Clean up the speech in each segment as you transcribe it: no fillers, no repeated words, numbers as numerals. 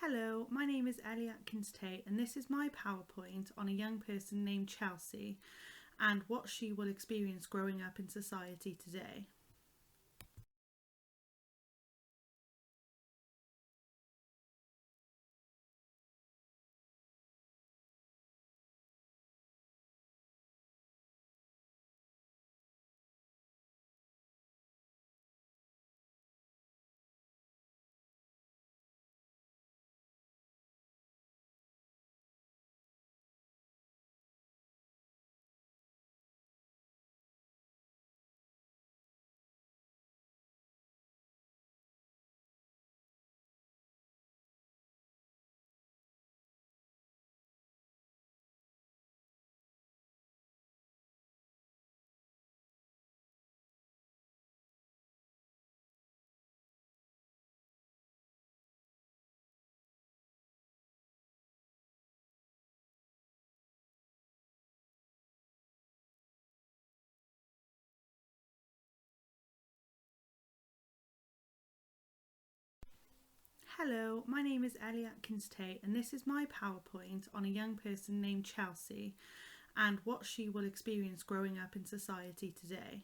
Hello, my name is Atkins-tate and this is my PowerPoint on a young person named Chelsea and what she will experience growing up in society today. Hello, my name is Atkins-tate and this is my PowerPoint on a young person named Chelsea and what she will experience growing up in society today.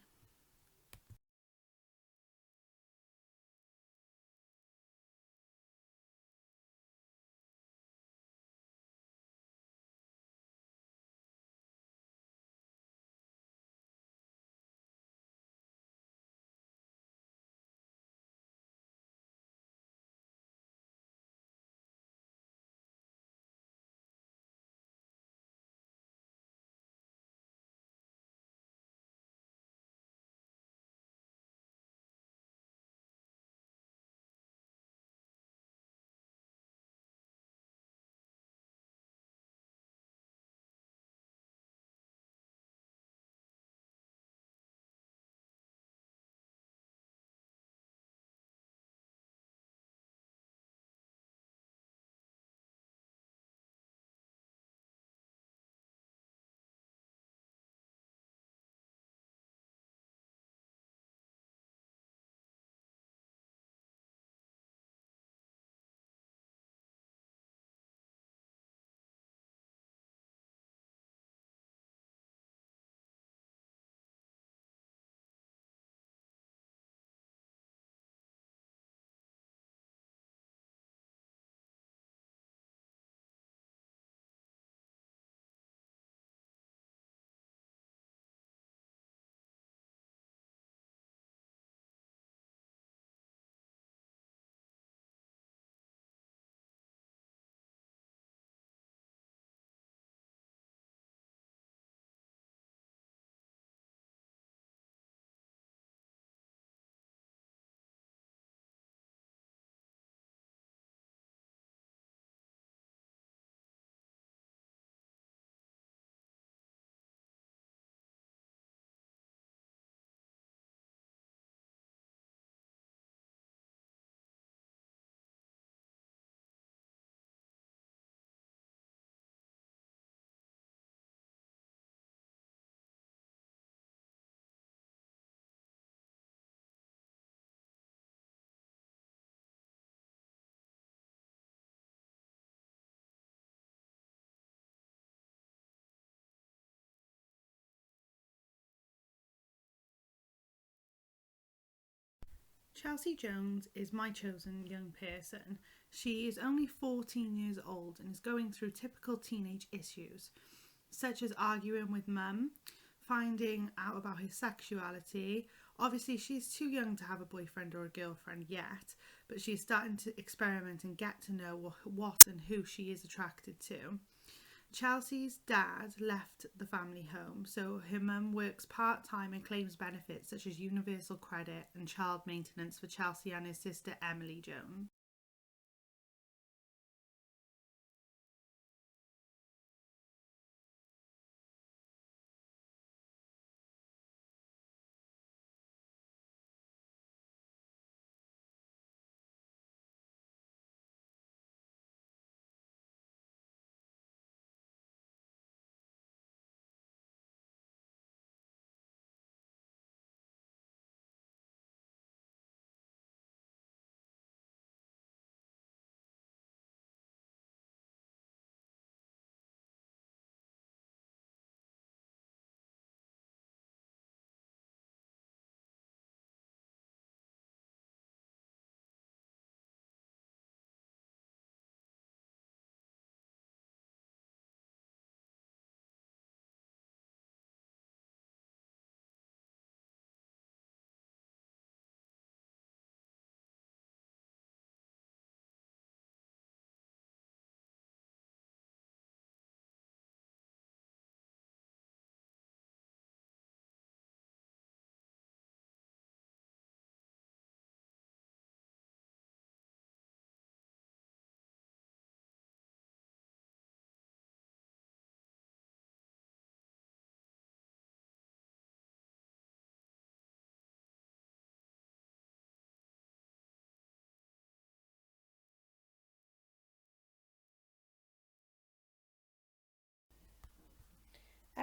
Chelsea Jones is my chosen young person. She is only 14 years old and is going through typical teenage issues, such as arguing with mum, finding out about his sexuality. Obviously, she's too young to have a boyfriend or a girlfriend yet, but she's starting to experiment and get to know what and who she is attracted to. Chelsea's dad left the family home, so her mum works part-time and claims benefits such as universal credit and child maintenance for Chelsea and her sister Emily Jones.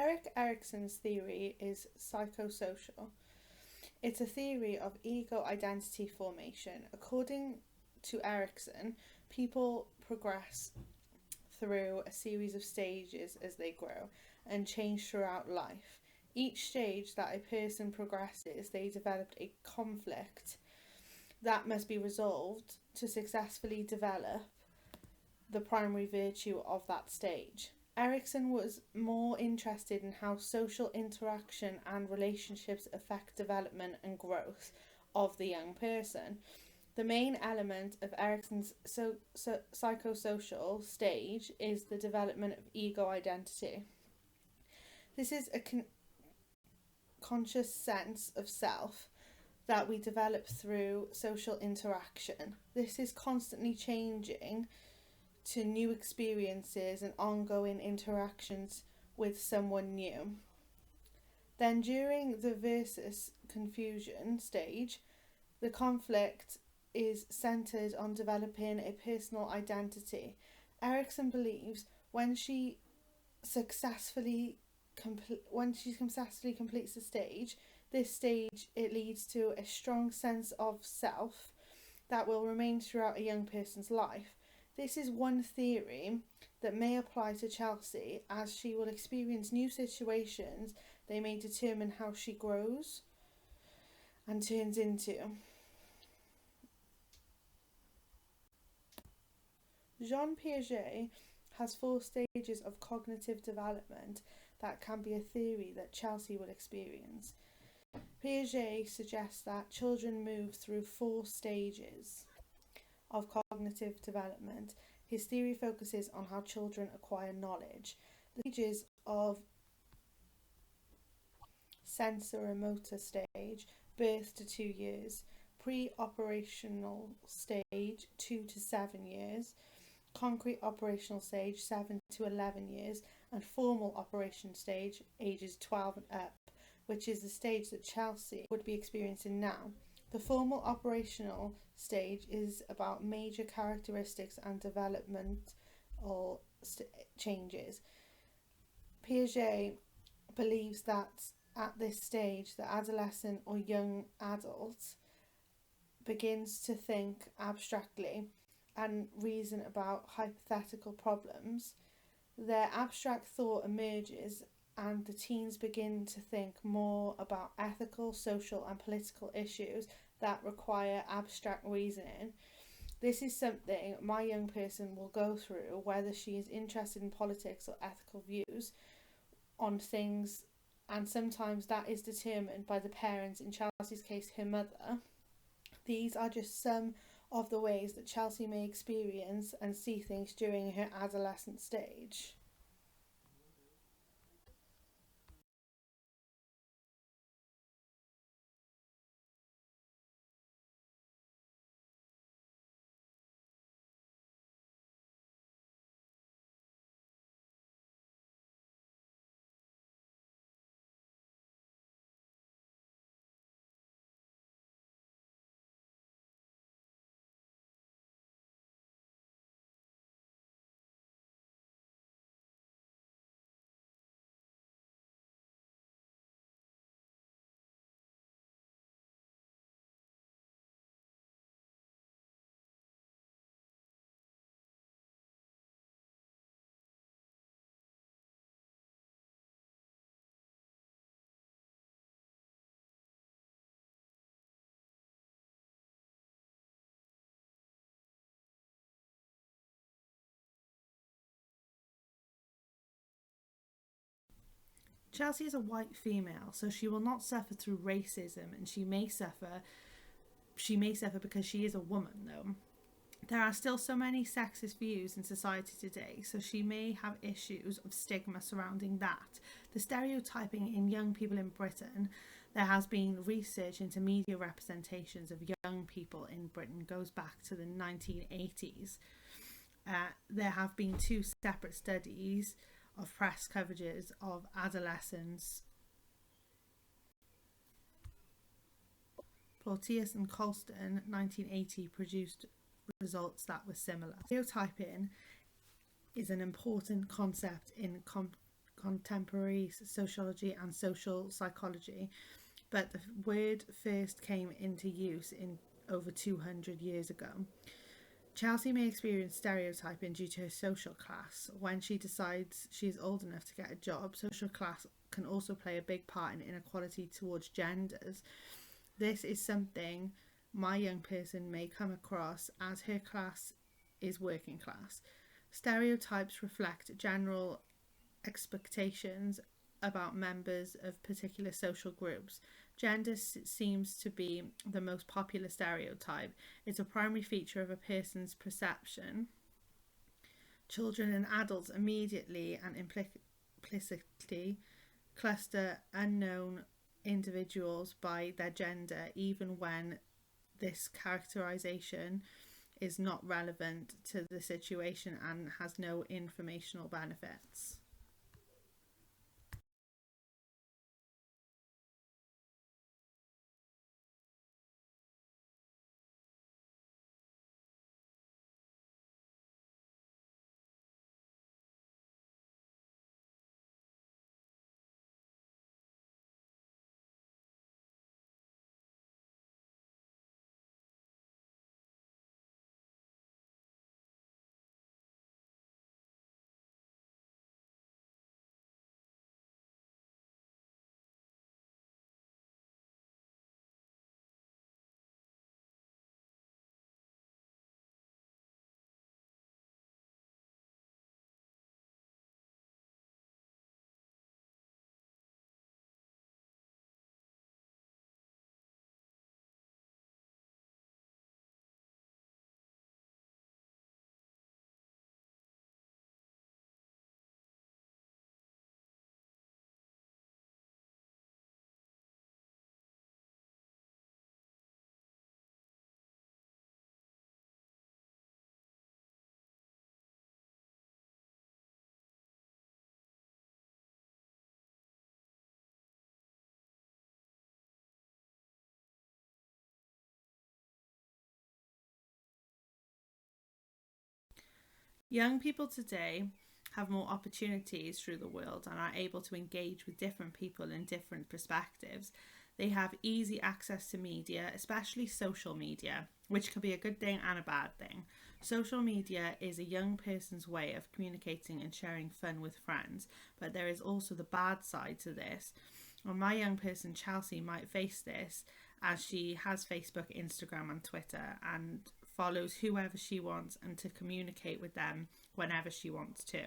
Erik Erikson's theory is psychosocial. It's a theory of ego identity formation. According to Erikson, people progress through a series of stages as they grow and change throughout life. Each stage that a person progresses, they develop a conflict that must be resolved to successfully develop the primary virtue of that stage. Erikson was more interested in how social interaction and relationships affect development and growth of the young person. The main element of Erikson's psychosocial stage is the development of ego identity. This is a conscious sense of self that we develop through social interaction. This is constantly changing to new experiences and ongoing interactions with someone new. Then during the versus confusion stage, the conflict is centered on developing a personal identity. Erikson believes when she successfully completes the stage, this stage, it leads to a strong sense of self that will remain throughout a young person's life. This is one theory that may apply to Chelsea, as she will experience new situations. They may determine how she grows and turns into. Jean Piaget has 4 stages of cognitive development that can be a theory that Chelsea will experience. Piaget suggests that children move through 4 stages of cognitive development. His theory focuses on how children acquire knowledge. The stages of sensoromotor stage, birth to 2 years, pre-operational stage 2 to 7 years, concrete operational stage 7 to 11 years, and formal operation stage ages 12 and up, which is the stage that Chelsea would be experiencing now. The formal operational stage is about major characteristics and developmental changes. Piaget believes that at this stage, the adolescent or young adult begins to think abstractly and reason about hypothetical problems. Their abstract thought emerges and the teens begin to think more about ethical, social and political issues that require abstract reasoning. This is something my young person will go through, whether she is interested in politics or ethical views on things, and sometimes that is determined by the parents, in Chelsea's case her mother. These are just some of the ways that Chelsea may experience and see things during her adolescent stage. Chelsea is a white female, so she will not suffer through racism, and she may suffer because she is a woman, though. There are still so many sexist views in society today, so she may have issues of stigma surrounding that. The stereotyping in young people in Britain, there has been research into media representations of young people in Britain goes back to the 1980s. There have been 2 separate studies of press coverages of adolescents. Porteous and Colston, 1980, produced results that were similar. Stereotyping is an important concept in contemporary sociology and social psychology, but the word first came into use in over 200 years ago. Chelsea may experience stereotyping due to her social class. When she decides she is old enough to get a job, social class can also play a big part in inequality towards genders. This is something my young person may come across, as her class is working class. Stereotypes reflect general expectations about members of particular social groups. Gender seems to be the most popular stereotype. It's a primary feature of a person's perception. Children and adults immediately and implicitly cluster unknown individuals by their gender, even when this characterization is not relevant to the situation and has no informational benefits. Young people today have more opportunities through the world and are able to engage with different people in different perspectives. They have easy access to media, especially social media, which can be a good thing and a bad thing. Social media is a young person's way of communicating and sharing fun with friends, but there is also the bad side to this. And my young person, Chelsea, might face this as she has Facebook, Instagram, and Twitter, and follows whoever she wants and to communicate with them whenever she wants to.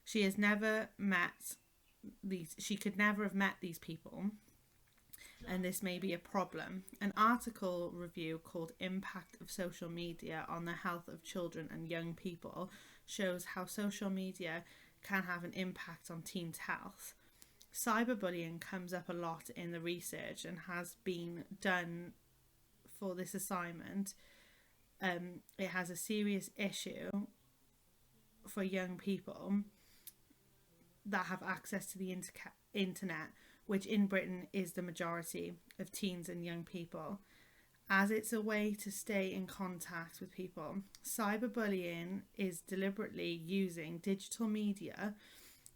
She has never met she could never have met these people, and this may be a problem. An article review called Impact of Social Media on the Health of Children and Young People shows how social media can have an impact on teens' health. Cyberbullying comes up a lot in the research and has been done for this assignment. It has a serious issue for young people that have access to the internet, which in Britain is the majority of teens and young people, as it's a way to stay in contact with people. Cyberbullying is deliberately using digital media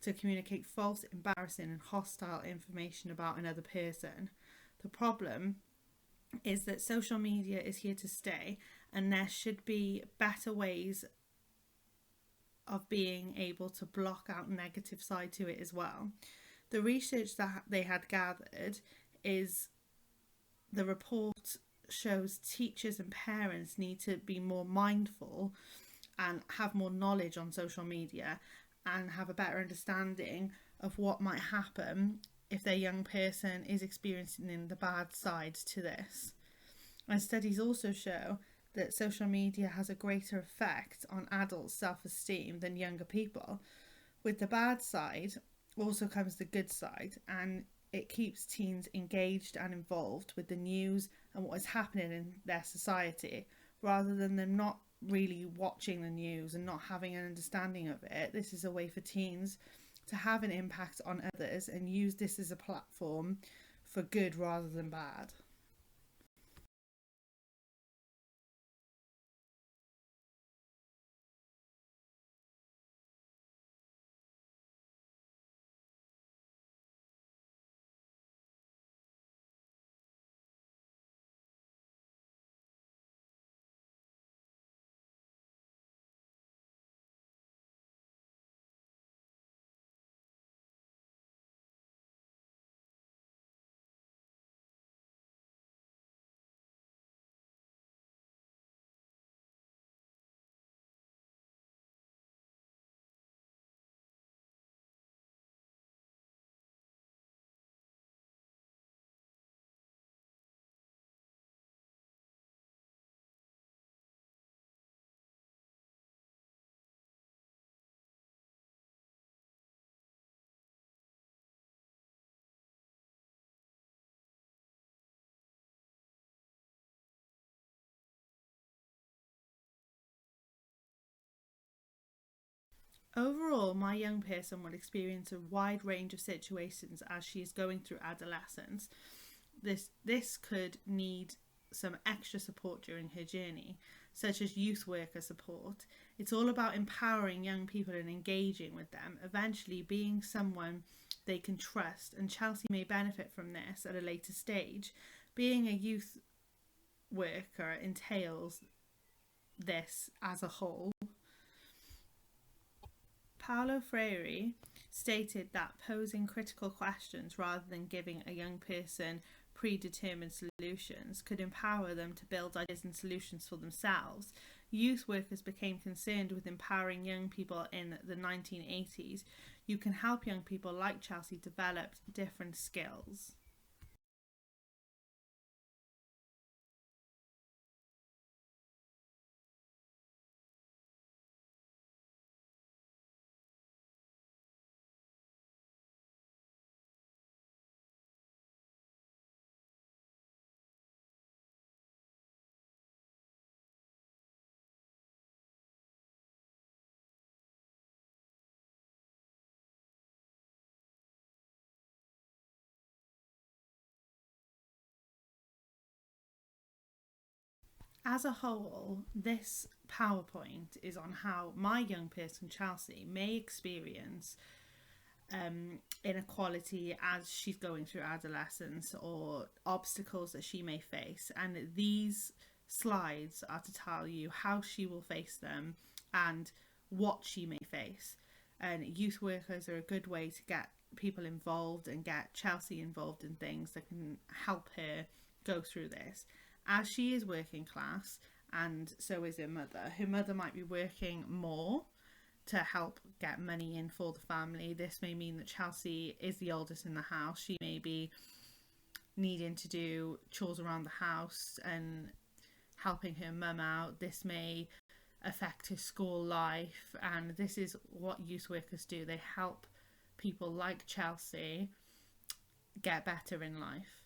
to communicate false, embarrassing, and hostile information about another person. The problem is that social media is here to stay, and there should be better ways of being able to block out negative side to it as well. The research that they had gathered is the report shows teachers and parents need to be more mindful and have more knowledge on social media and have a better understanding of what might happen if their young person is experiencing the bad sides to this. And studies also show that social media has a greater effect on adults' self-esteem than younger people. With the bad side also comes the good side, and it keeps teens engaged and involved with the news and what is happening in their society, rather than them not really watching the news and not having an understanding of it. This is a way for teens to have an impact on others and use this as a platform for good rather than bad. Overall, my young person will experience a wide range of situations as she is going through adolescence. This could need some extra support during her journey, such as youth worker support. It's all about empowering young people and engaging with them, eventually being someone they can trust, and Chelsea may benefit from this at a later stage. Being a youth worker entails this as a whole. Paulo Freire stated that posing critical questions rather than giving a young person predetermined solutions could empower them to build ideas and solutions for themselves. Youth workers became concerned with empowering young people in the 1980s. You can help young people like Chelsea develop different skills. As a whole, this PowerPoint is on how my young person, Chelsea, may experience inequality as she's going through adolescence, or obstacles that she may face. And these slides are to tell you how she will face them and what she may face. And youth workers are a good way to get people involved and get Chelsea involved in things that can help her go through this. As she is working class, and so is her mother might be working more to help get money in for the family. This may mean that Chelsea is the oldest in the house. She may be needing to do chores around the house and helping her mum out. This may affect her school life, and this is what youth workers do. They help people like Chelsea get better in life.